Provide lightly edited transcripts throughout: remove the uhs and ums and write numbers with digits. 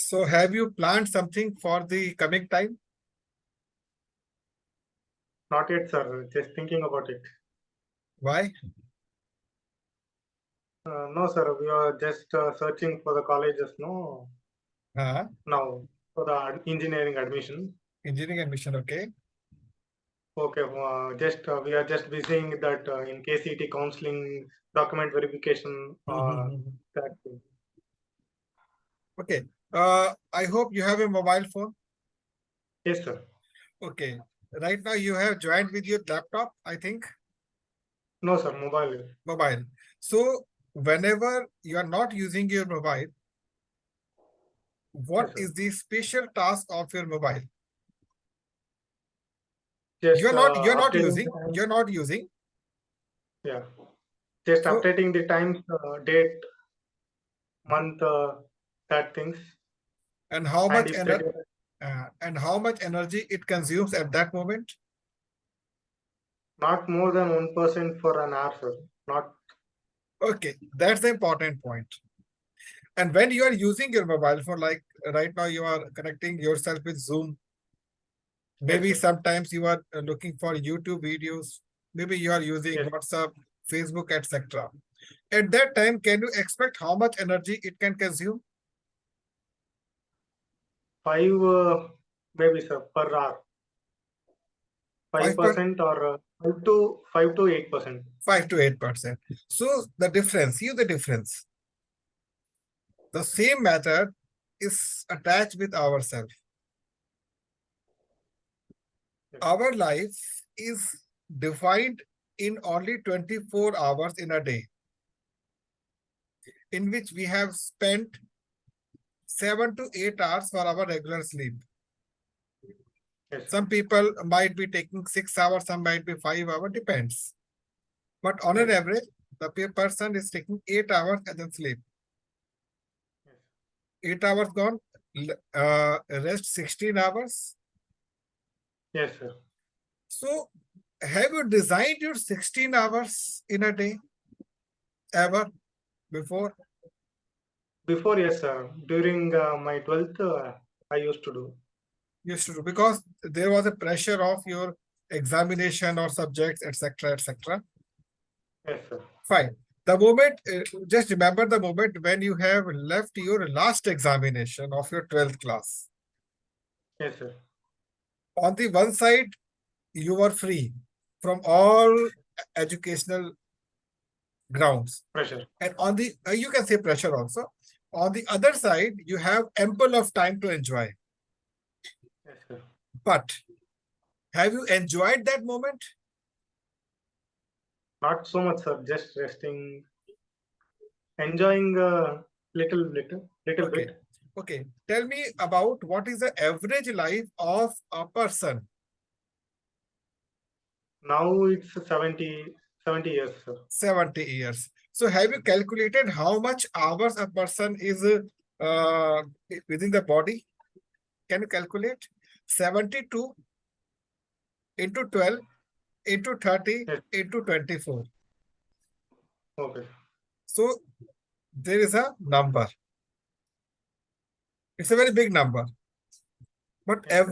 So have you planned something for the coming time? Not yet, sir. Just thinking about it. Why? No, sir. We are just searching for the colleges. No, Uh, now for the engineering admission. Engineering admission, okay. Okay. Just we are just busy that in KCET counseling, document verification. Mhm. That thing. Okay. I hope you have a mobile phone. Yes, sir. Okay. Right now you have joined with your laptop, I think, No, sir. Mobile. mobile. So whenever you are not using your mobile, what Yes, sir. is the special task of your mobile? Just You're not updating the using, time. you're not using. Yeah. Just So, updating the time, date, month, that things, and how and much if ener schedule. and how much energy it consumes at that moment? Not more than 1% for an hour, sir. Not. Okay, that's the important point. And when you are using your mobile phone, like right now you are connecting yourself with Zoom, Yes, maybe sir. sometimes you are looking for YouTube videos, maybe you are using Yes. WhatsApp, Facebook, etc. At that time, can you expect how much energy it can consume? 5, maybe, sir, per hour. 5 per 5% or 5 to 8%. 5 to 8%. So the difference, see the difference. The same method is attached with ourselves. Yes. Our life is defined in only 24 hours in a day, in which we have spent 7 to 8 hours for our regular sleep. Yes. Some people might be taking 6 hours, some might be 5 hours, depends. But on an Yes. average, the person is taking 8 hours as a sleep. Yes. 8 hours gone, rest 16 hours. Yes, sir. So have you designed your 16 hours in a day ever before? Before, yes, sir. During my 12th, I used to do. Used to do because there was a pressure of your examination or subjects, etc., etc. Yes, sir. Fine. The moment, just remember the moment when you have left your last examination of your 12th class. Yes, sir. On the one side, you were free from all educational grounds. Pressure. And on the, you can say pressure also. On the other side, you have ample of time to enjoy. Yes, sir. But have you enjoyed that moment? Not so much, sir. Just resting, enjoying little Okay. bit. Okay. Tell me about what is the average life of a person. Now it's 70 years, sir. 70 years. So have you calculated how much hours a person is uh, within the body? Can you calculate? 72 into 12 into 30 Yes. into 24. Okay. So there is a number. It's a very big number. But Yes, sir.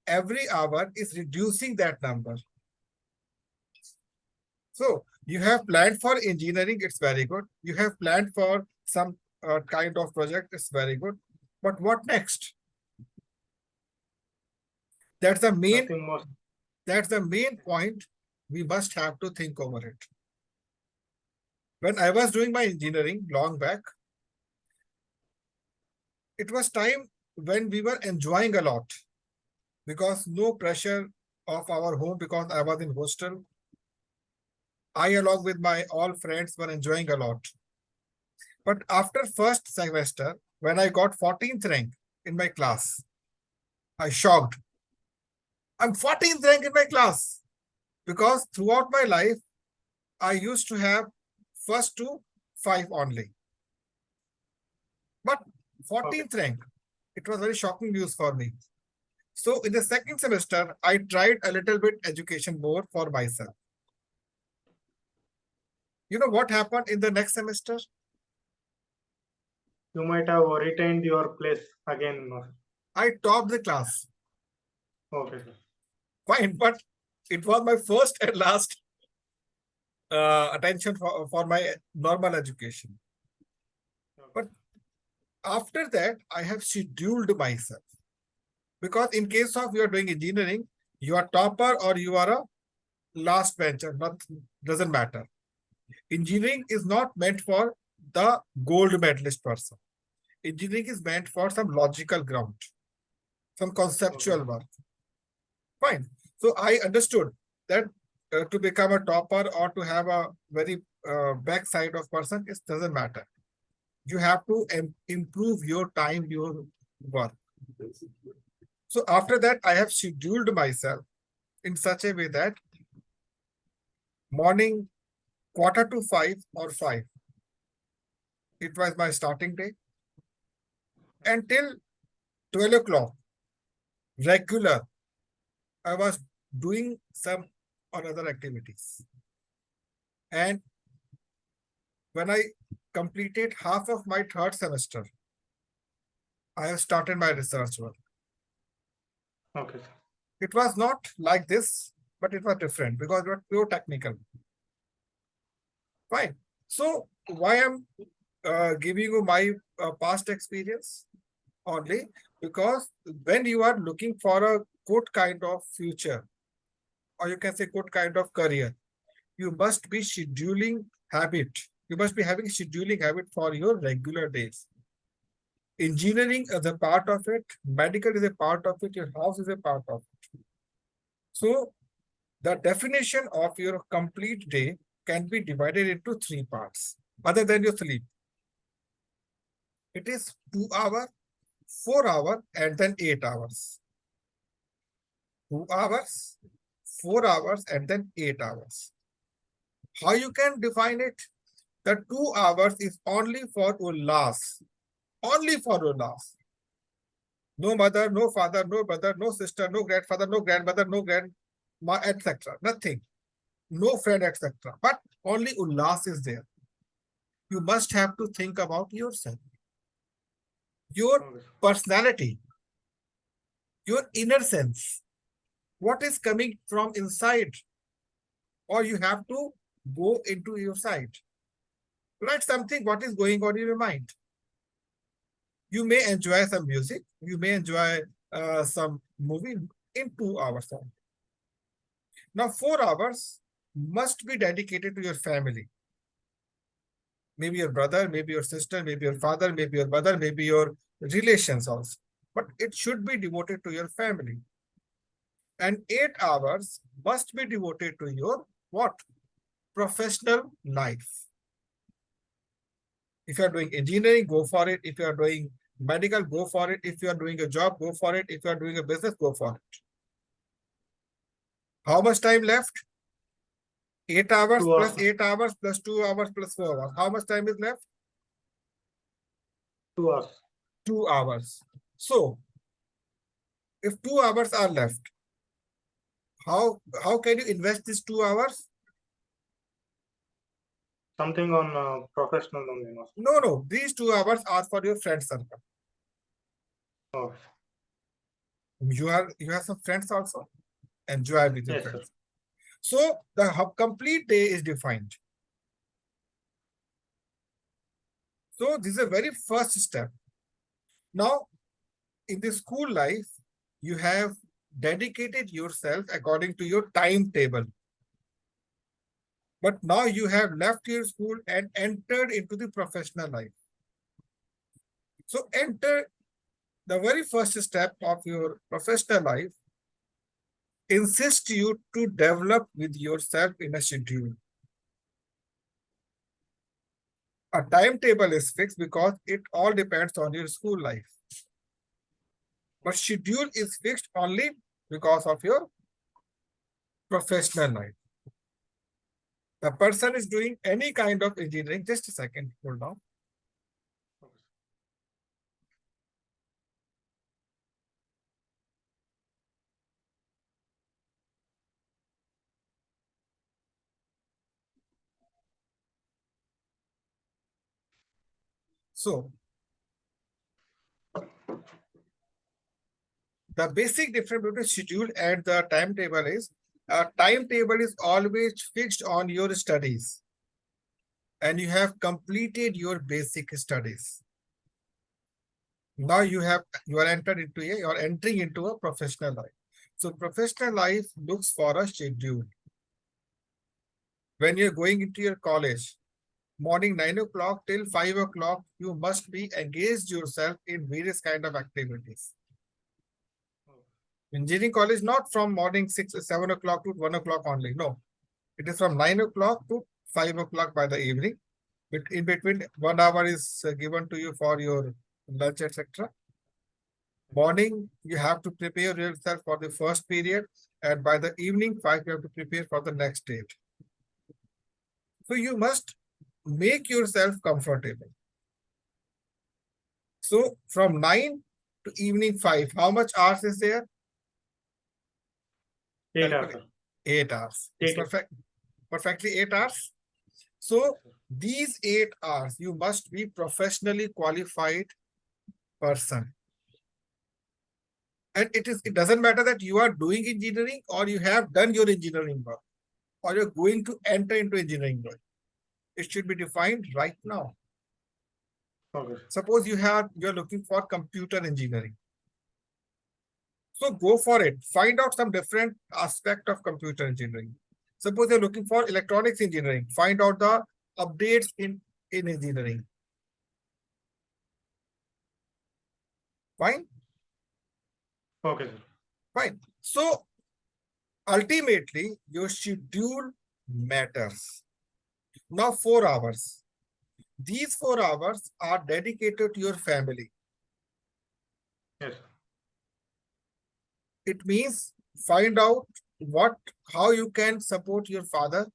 every hour is reducing that number. So you have planned for engineering, it's very good. You have planned for some kind of project, it's very good. But what next? That's the main Nothing more. That's the main point we must have to think over it. When I was doing my engineering long back, it was time when we were enjoying a lot because no pressure of our home because I was in hostel. I, along with my all friends, were enjoying a lot. But after first semester, when I got 14th rank in my class, I shocked. I'm 14th rank in my class because throughout my life, I used to have first to 5 only. But Okay. 14th rank, it was very shocking news for me. So in the second semester, I tried a little bit education more for myself. You know what happened in the next semester? you might have retained your place again. I topped the class. Okay, sir. Fine, but it was my first and last attention for my normal education. But after that, I have scheduled myself. Because in case of you are doing engineering, you are topper or you are a last bencher, not doesn't matter. Engineering is not meant for the gold medalist person. Engineering is meant for some logical ground, some conceptual work. Fine. So I understood that to become a topper or to have a very backside of person, it doesn't matter. You have to improve your time, your work. So after that, I have scheduled myself in such a way that morning 4:45 or 5, it was my starting day. Until 12 o'clock, regular, I was doing some or other activities. And when I completed half of my third semester, I have started my research work. Okay, sir. It was not like this, but it was different because it was pure technical. Fine. So why I'm giving you my past experience only because when you are looking for a good kind of future, or you can say good kind of career, you must be scheduling habit. You must be having scheduling habit for your regular days. Engineering is a part of it, medical is a part of it, your house is a part of it. So the definition of your complete day can be divided into three parts, other than your sleep. It is 2 hours, 4 hours, and then 8 hours. 2 hours, 4 hours, and then 8 hours. How you can define it? The 2 hours is only for ullas. Only for ullas. No mother, no father, no brother, no sister, no grandfather, no grandmother, no grandma, etc. Nothing. No friend, etc. But only ullas is there. You must have to think about yourself, your Okay, sir. personality, your inner sense. What is coming from inside? Or you have to go into your side. Write something what is going on in your mind. You may enjoy some music, you may enjoy some movie in 2 hours time. Now 4 hours must be dedicated to your family. Maybe your brother, maybe your sister, maybe your father, maybe your mother, maybe your relations also. But it should be devoted to your family. And 8 hours must be devoted to your what? Professional life. If you are doing engineering, go for it. If you are doing medical, go for it. If you are doing a job, go for it. If you are doing a business, go for it. How much time left? 8 hours 2 plus hours. 8 hours plus 2 hours plus 4 hours. How much time is left? 2 hours. 2 hours. So, if 2 hours are left, how can you invest these 2 hours? Something on professional only. No. These 2 hours are for your friend circle. Okay. You have some friends also. Enjoy with your Yes, sir. friends. So the complete day is defined. So this is a very first step. Now, in the school life, you have dedicated yourself according to your timetable. But now you have left your school and entered into the professional life. So enter the very first step of your professional life, insist you to develop with yourself in a schedule. A timetable is fixed because it all depends on your school life. But schedule is fixed only because of your professional life. The person is doing any kind of engineering. Just a second, hold on. So The basic difference between schedule and the timetable is a timetable is always fixed on your studies and you have completed your basic studies. Now you are entering into a professional life. So professional life looks for a schedule. When you're going into your college, morning 9 o'clock till 5 o'clock, you must be engaged yourself in various kind of activities. Engineering college, not from morning 7 o'clock to 1 o'clock only. No, it is from 9 o'clock to 5 o'clock by the evening. But in between, 1 hour is given to you for your lunch, etc. Morning, you have to prepare yourself for the first period, and by the evening 5, you have to prepare for the next date. So you must make yourself comfortable. So from 9 to evening 5, how much hours is there? 8 hours, sir. 8 hours. It's 8. perfect. Perfectly 8 hours. So these 8 hours, you must be professionally qualified person. And it doesn't matter that you are doing engineering or you have done your engineering work or you're going to enter into engineering work. It should be defined right now. Okay. Suppose you're looking for computer engineering. So go for it. Find out some different aspect of computer engineering. Suppose you're looking for electronics engineering. Find out the updates in engineering. Fine? Okay, sir. Fine. So ultimately, your schedule matters. Now 4 hours. These 4 hours are dedicated to your family. Yes, sir. It means find out how you can support your father,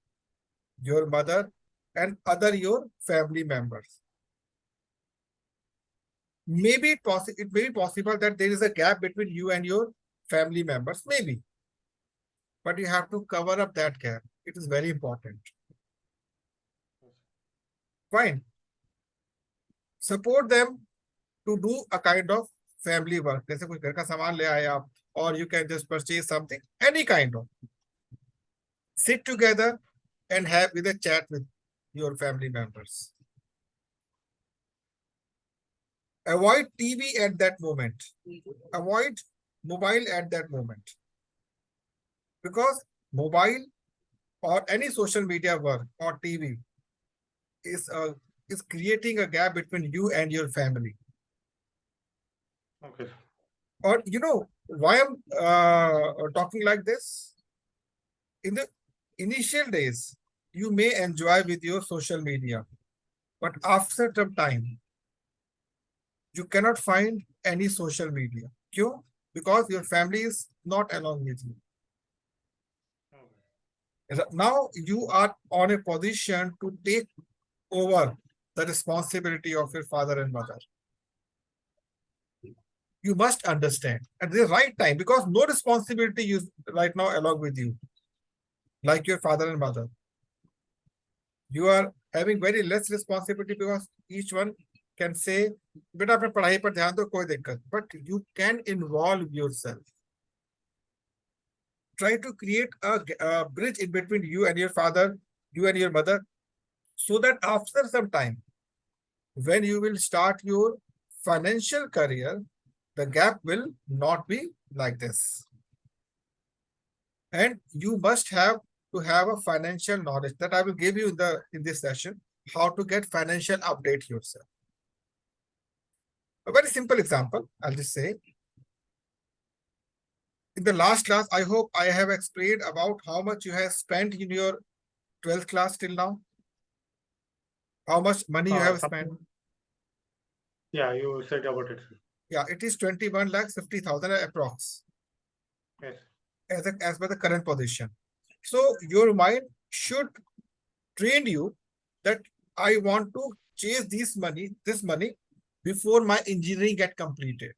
your mother, and other your family members. Maybe it may be possible that there is a gap between you and your family members, maybe. But you have to cover up that gap. It is very important. Fine. Support them to do a kind of family work. जैसे कुछ घर का सामान ले आए आप, or you can just purchase something, any kind of. Sit together and have a chat with your family members. Avoid TV at that moment. Avoid mobile at that moment. Because mobile or any social media work or TV is creating a gap between you and your family. Okay. Or you know why I'm talking like this? In the initial days, you may enjoy with your social media, but after some time, you cannot find any social media. Why? Because your family is not along with you. Now you are on a position to take over the responsibility of your father and mother. You must understand at the right time, because no responsibility is right now along with you, like your father and mother. You are having very less responsibility because each one can say, "Beta apne padhai par dhyan do, koi dikkat." But you can involve yourself. Try to create a bridge in between you and your father, you and your mother, so that after some time, when you will start your financial career, the gap will not be like this. And you must have to have a financial knowledge that I will give you in this session, how to get financial update yourself. A very simple example, I'll just say. In the last class, I hope I have explained about how much you have spent in your 12th class till now. How much money you have spent. Yeah, you said about it, sir. Yeah, it is 21,50,000 approx. Yes. As per the current position. So your mind should train you that I want to chase this money before my engineering get completed.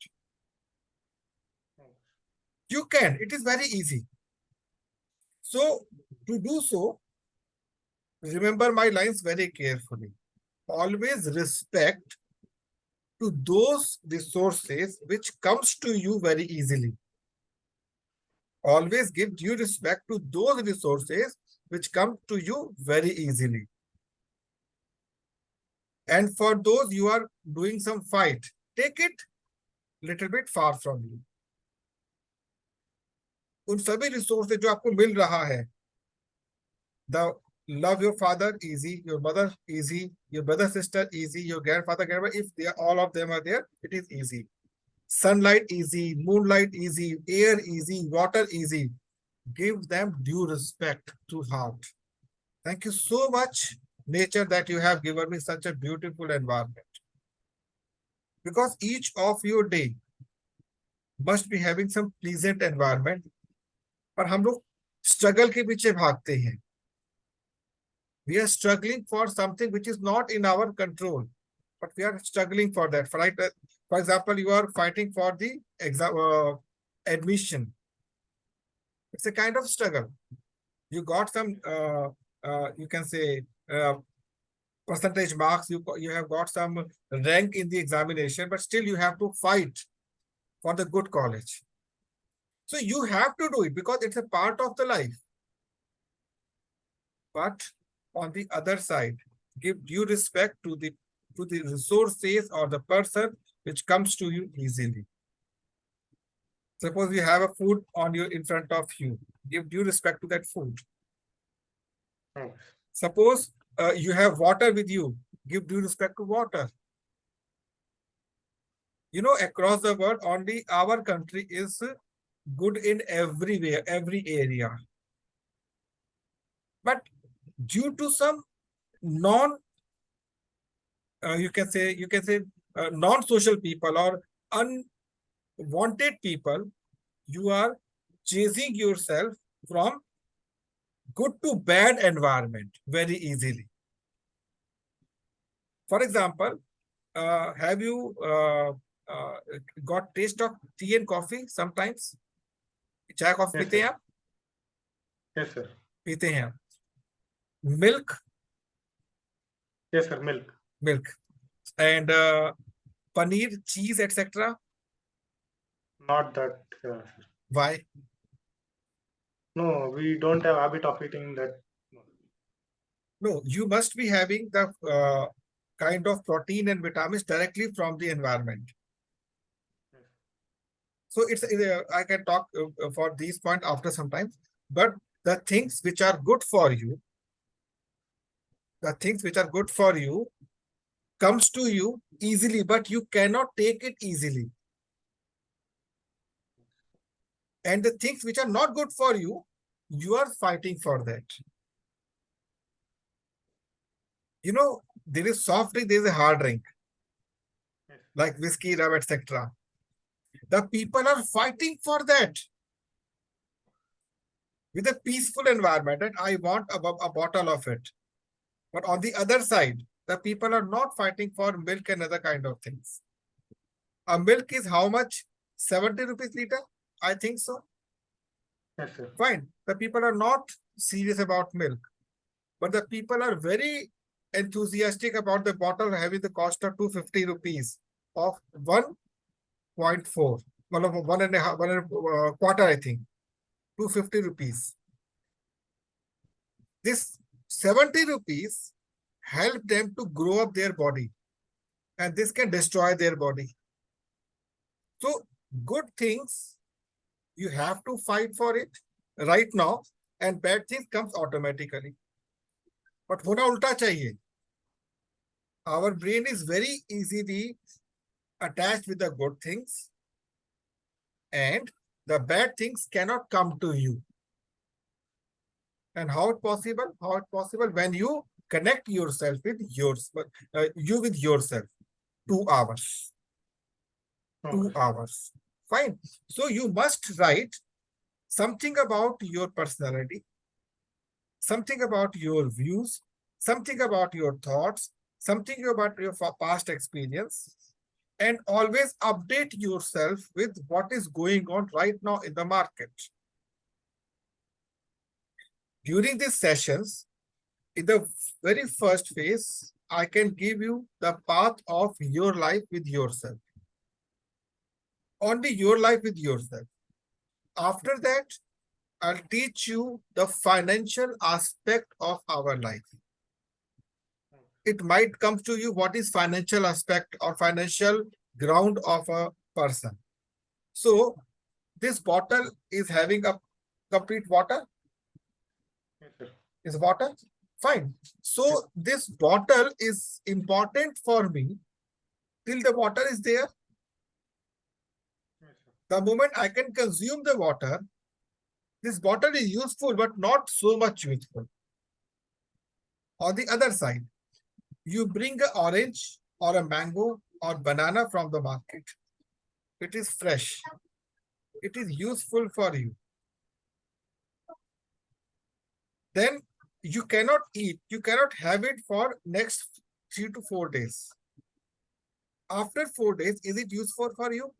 You can, it is very easy. So to do so, remember my lines very carefully. Always respect to those resources which comes to you very easily. Always give due respect to those resources which come to you very easily. And for those you are doing some fight, take it little bit far from you. उन सभी resources जो आपको मिल रहा है, the love your father easy, your mother easy, your brother sister easy, your grandfather grandmother, if they are, all of them are there, it is easy. Sunlight easy, moonlight easy, air easy, water easy. Give them due respect to heart. Thank you so much, nature, that you have given me such a beautiful environment. Because each of your day must be having some pleasant environment. पर हम लोग struggle के पीछे भागते हैं. We are struggling for something which is not in our control, but we are struggling for that. For example, you are fighting for the exam admission. It's a kind of struggle. You got some, you can say, percentage marks. You have got some rank in the examination, but still you have to fight for the good college. So you have to do it because it's a part of the life. But on the other side, give due respect to the resources or the person which comes to you easily. Suppose you have a food on your in front of you, give due respect to that food. Thanks. Suppose you have water with you, give due respect to water. You know, across the world, only our country is good in everywhere, every area. But due to some you can say non-social people or unwanted people, you are chasing yourself from good to bad environment very easily. For example, have you got taste of tea and coffee sometimes? चाय coffee Yes, पीते हैं sir. आप? Yes, sir. पीते हैं आप. Milk, Yes, sir. Milk. and paneer, cheese, etc. Not that. Why? No, we don't have habit of eating that. No, you must be having the kind of protein and vitamins directly from the environment. So it's I can talk for these points after some time, but the things which are good for you, comes to you easily, but you cannot take it easily. And the things which are not good for you, you are fighting for that. You know, there is soft drink, there is a hard drink, like whiskey, rum, etc. The people are fighting for that with a peaceful environment, and I want a bottle of it. But on the other side, the people are not fighting for milk and other kind of things. A milk is how much? 70 rupees liter? I think so. Yes, sir. Fine. The people are not serious about milk, but the people are very enthusiastic about the bottle having the cost of 250 rupees of 1.4. One and a quarter, I think. 250 rupees. This 70 rupees help them to grow up their body, and this can destroy their body. So good things, you have to fight for it right now, and bad things comes automatically. But hona ulta chahiye. Our brain is very easily attached with the good things, and the bad things cannot come to you. And how it possible? How it possible? When you connect yourself with you with yourself. 2 hours. 2 hours. Fine. So you must write something about your personality, something about your views, something about your thoughts, something about your past experience, and always update yourself with what is going on right now in the market. During these sessions, in the very first phase, I can give you the path of your life with yourself. Only your life with yourself. After that, I'll teach you the financial aspect of our life. It might come to you what is financial aspect or financial ground of a person. So this bottle is having a complete water. Yes, sir. Is water? Fine. So this bottle is important for me till the water is there. Yes, sir. The moment I can consume the water, this bottle is useful, but not so much useful. On the other side, you bring an orange or a mango or banana from the market. It is fresh. It is useful for you. Then you cannot eat. You cannot have it for next 3 to 4 days. After 4 days, is it useful for you?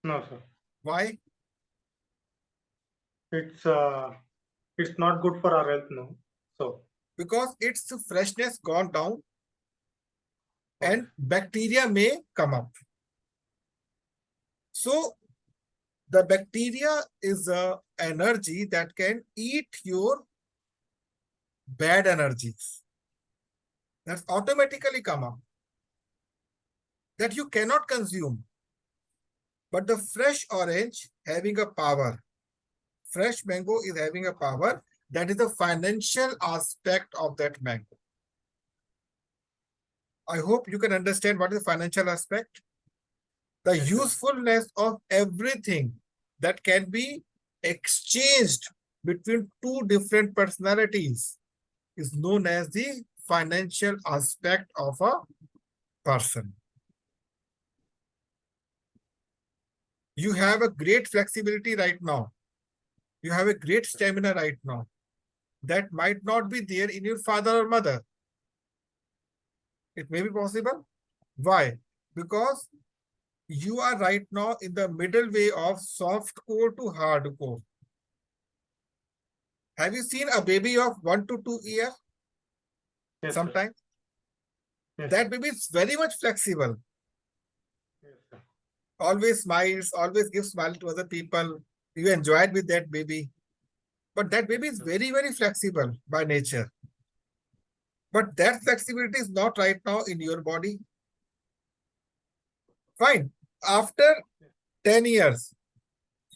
No, sir. Why? It's not good for our health, no. So, Because its freshness gone down okay. and bacteria may come up. So the bacteria is a energy that can eat your bad energies. That's automatically come up. That you cannot consume. But the fresh orange having a power. Fresh mango is having a power. That is the financial aspect of that mango. I hope you can understand what is the financial aspect. The Yes, sir. usefulness of everything that can be exchanged between two different personalities is known as the financial aspect of a person. You have a great flexibility right now. You have a great stamina right now. That might not be there in your father or mother. It may be possible. Why? Because you are right now in the middle way of soft core to hard core. Have you seen a baby of 1 to 2 years? Yes, sir. Sometimes Yes, that baby is very much flexible. yes, sir. Always smiles, always gives smile to other people. You enjoyed with that baby. But that baby is very, very flexible by nature. But that flexibility is not right now in your body. Fine. After 10 years,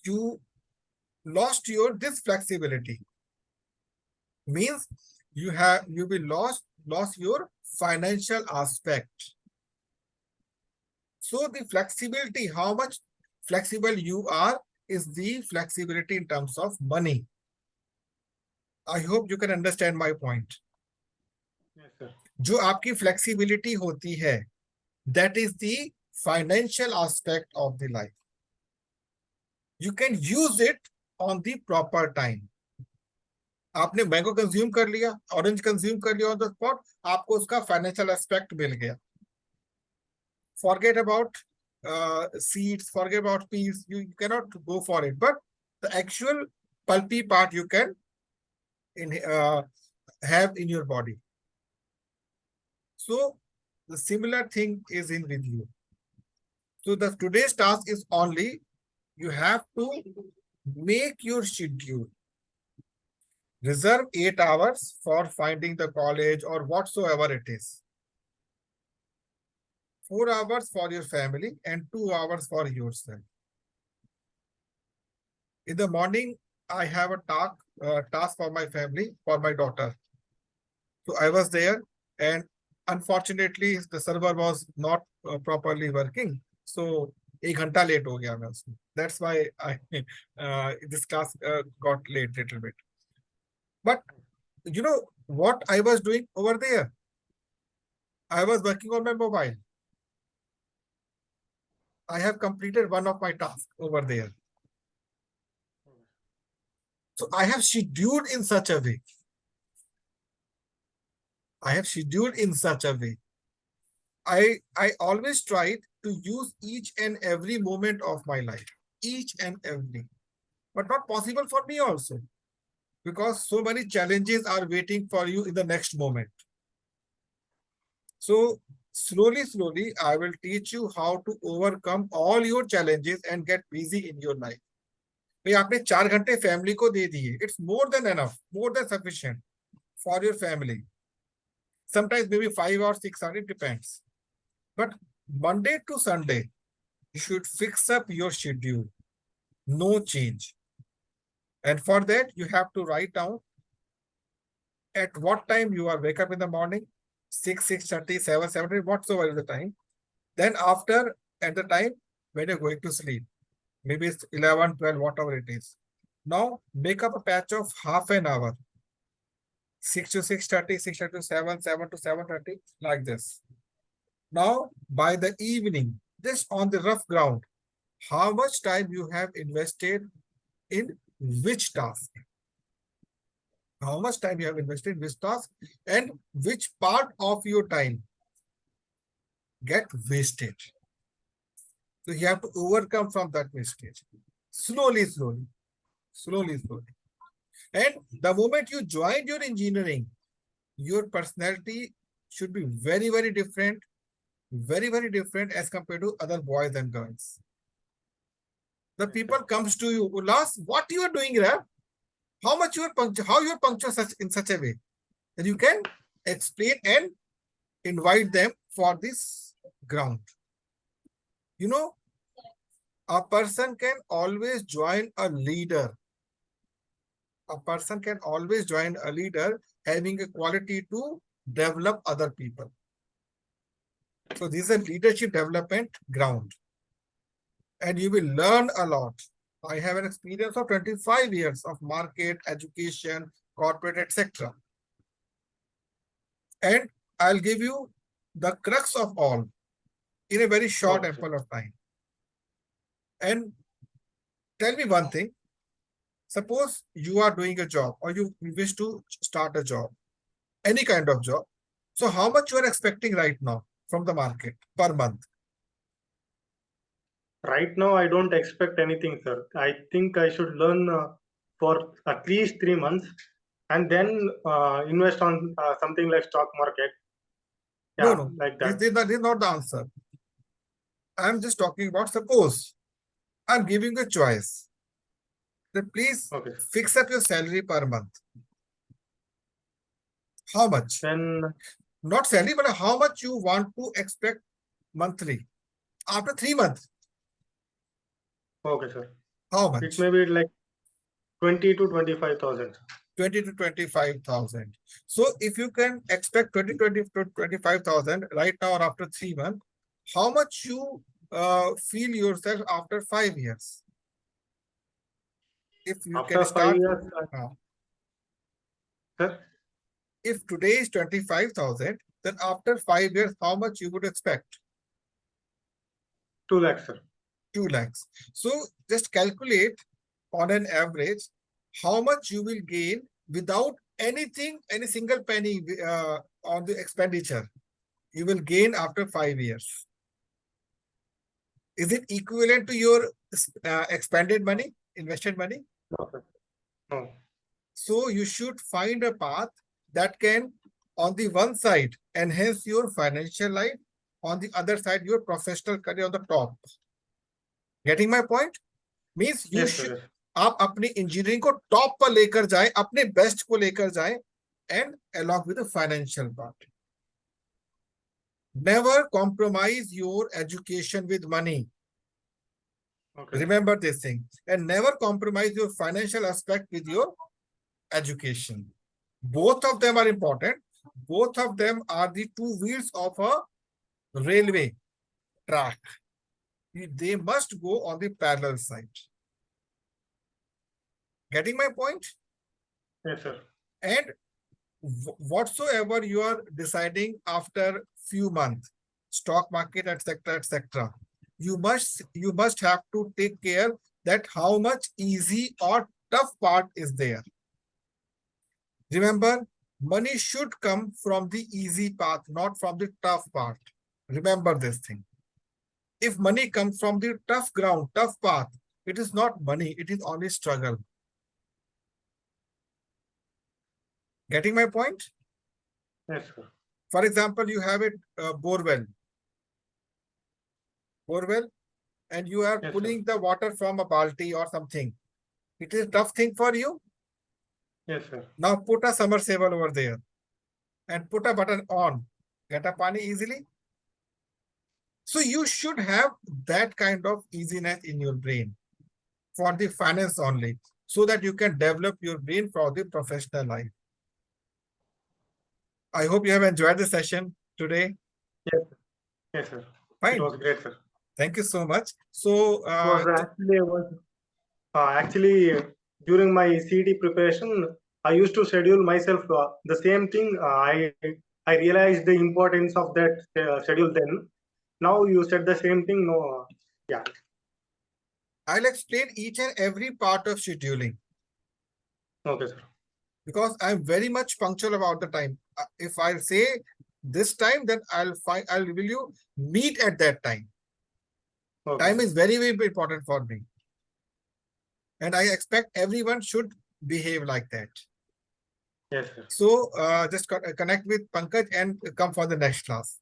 you lost your this flexibility. Means you will lost your financial aspect. So the flexibility, how much flexible you are, is the flexibility in terms of money. I hope you can understand my point. Yes, sir. जो आपकी flexibility होती है, that is the financial aspect of the life. You can use it on the proper time. आपने mango consume कर लिया, orange consume कर लिया on the spot, आपको उसका फाइनेंशियल एस्पेक्ट मिल गया. Forget about seeds, forget about peas, you cannot go for it. But the actual pulpy part you can have in your body. So the similar thing is in with you. So the today's task is only you have to make your schedule. Reserve 8 hours for finding the college or whatsoever it is. 4 hours for your family and 2 hours for yourself. In the morning, I have a task for my family, for my daughter. So I was there, and unfortunately, the server was not properly working. So 1 घंटा late हो गया मैं उसमें. That's why this class got late little bit. But you know what I was doing over there? I was working on my mobile. I have completed one of my tasks over there. So I have scheduled in such a way. I have scheduled in such a way. I always tried to use each and every moment of my life. Each and every. But not possible for me also. Because so many challenges are waiting for you in the next moment. So slowly, I will teach you how to overcome all your challenges and get busy in your life. भाई आपने 4 घंटे family को दे दिए, it's more than enough, more than sufficient for your family. Sometimes maybe 5 or 6 hours, it depends. But Monday to Sunday, you should fix up your schedule. No change. And for that, you have to write down at what time you are wake up in the morning, 6, 6:30, 7, 7, whatsoever is the time. Then after, at the time when you're going to sleep, maybe it's 11, 12, whatever it is. Now, make up a patch of half an hour. 6 to 6:30, 6:30 to 7, 7 to 7:30, like this. Now, by the evening, just on the rough ground, how much time you have invested in which task? How much time you have invested in which task, and which part of your time get wasted? So you have to overcome from that wastage. Slowly, slowly, slowly, slowly. And the moment you join your engineering, your personality should be very, very different, very, very different as compared to other boys and girls. The people comes to you, Ullas, what you are doing, Rab? How much you are punctual, how you are punctual such in such a way that you can explain and invite them for this ground. You know, a person can always join a leader. A person can always join a leader having a quality to develop other people. So this is a leadership development ground. And you will learn a lot. I have an experience of 25 years of market, education, corporate, etc. And I'll give you the crux of all in a very short Okay. ample of time. And tell me one thing. Suppose you are doing a job or you wish to start a job, any kind of job. So how much you are expecting right now from the market per month? Right now, I don't expect anything, sir. I think I should learn for at least 3 months and then invest on something like stock market. No, Yeah, no, like this, that. this is not the answer. I'm just talking about suppose I'm giving you a choice. Then please Okay. fix up your salary per month. How much? Then, Not salary, but how much you want to expect monthly after 3 months. okay, sir. How It much? may be like 20 to 25,000. 20 to 25,000. So if you can expect 20 to 25,000 right now or after 3 months, how much you feel yourself after 5 years? If you After can 5 start, years, sir, if today is 25,000, then after 5 years, how much you would expect? 2 lakhs, sir. 2 lakhs. So just calculate on an average how much you will gain without anything, any single penny on the expenditure. You will gain after 5 years. Is it equivalent to your expended money, invested money? No, sir. No. So you should find a path that can, on the one side, enhance your financial life, on the other side, your professional career on the top. Getting my point? Means you Yes, should, sir. Yes. आप अपनी engineering को top पर लेकर जाए, अपने best को लेकर जाए, and along with the financial part. Never compromise your education with money. Okay. Remember this thing, and never compromise your financial aspect with your education. Both of them are important. Both of them are the two wheels of a railway track. They must go on the parallel side. Getting my point? Yes, sir. And whatsoever you are deciding after few months, stock market, etc., you must have to take care that how much easy or tough part is there. Remember, money should come from the easy path, not from the tough part. Remember this thing. If money comes from the tough ground, tough path, it is not money, it is only struggle. Getting my point? Yes, sir. For example, you have a borewell, and you are Yes, sir. pulling the water from a balti or something. It is a tough thing for you. Yes, sir. Now put a submersible over there and put a button on. Get a pani easily. So you should have that kind of easiness in your brain for the finance only, so that you can develop your brain for the professional life. I hope you have enjoyed the session today. Yes, sir. Yes, sir. It Fine. was great, sir. Thank you so much. So, Actually during my CET preparation, I used to schedule myself the same thing. I realized the importance of that schedule then. Now you said the same thing. No, yeah. I'll explain each and every part of scheduling Okay, sir. because I'm very much punctual about the time. If I'll say this time, then will you meet at that time. Okay. Time is very, very important for me. And I expect everyone should behave like that. Yes, sir. So just connect with Pankaj and come for the next class.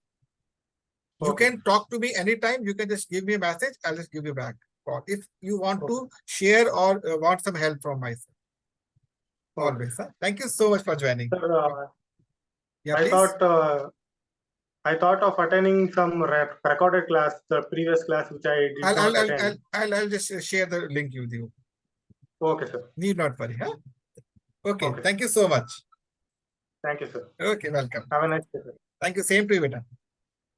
You Okay. can talk to me anytime. You can just give me a message. I'll just give you back. Or if you want to share or want some help from myself. Okay. Always. Huh? Thank you so much for joining. Sir, Yeah, I please. thought of attending some recorded class, the previous class which I did not attend. I'll just share the link with you. Okay, sir. Need not worry. Huh? Okay. Okay. Thank you so much. Thank you, sir. Okay, welcome. Have a nice day, sir. Thank you. Same to you, beta.